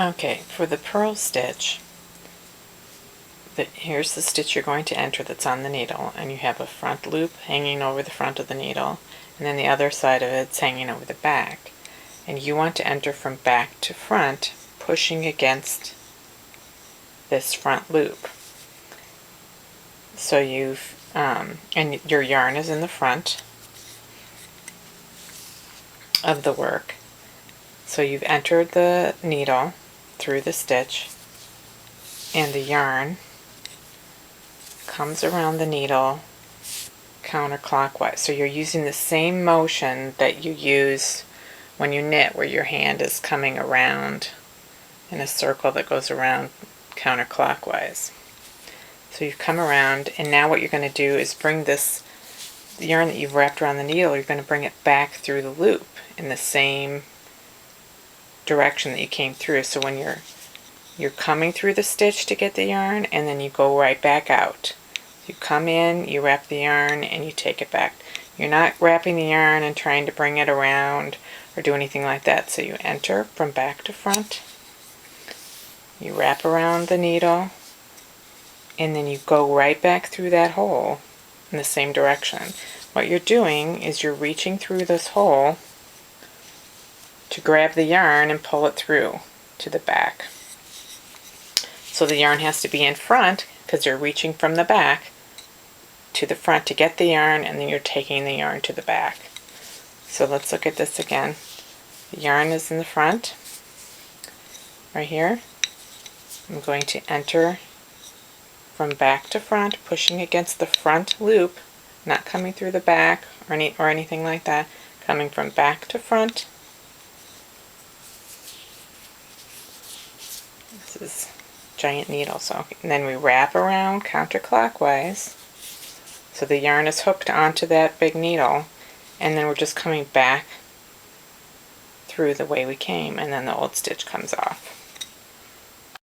Okay, for the purl stitch, here's the stitch you're going to enter that's on the needle, and you have a front loop hanging over the front of the needle, and then the other side of it's hanging over the back. And you want to enter from back to front, pushing against this front loop. So and your yarn is in the front of the work. So you've entered the needle through the stitch, and the yarn comes around the needle counterclockwise. So you're using the same motion that you use when you knit, where your hand is coming around in a circle that goes around counterclockwise. So you've come around, and now what you're going to do is bring the yarn that you've wrapped around the needle, you're going to bring it back through the loop in the same direction that you came through. So when you're coming through the stitch to get the yarn, and then you go right back out. You come in, you wrap the yarn, and you take it back. You're not wrapping the yarn and trying to bring it around or do anything like that. So you enter from back to front, you wrap around the needle, and then you go right back through that hole in the same direction. What you're doing is you're reaching through this hole to grab the yarn and pull it through to the back. So the yarn has to be in front because you're reaching from the back to the front to get the yarn, and then you're taking the yarn to the back. So let's look at this again. The yarn is in the front, right here. I'm going to enter from back to front, pushing against the front loop, not coming through the back or anything like that, coming from back to front. This is giant needle, and then we wrap around counterclockwise, so the yarn is hooked onto that big needle, and then we're just coming back through the way we came, and then the old stitch comes off.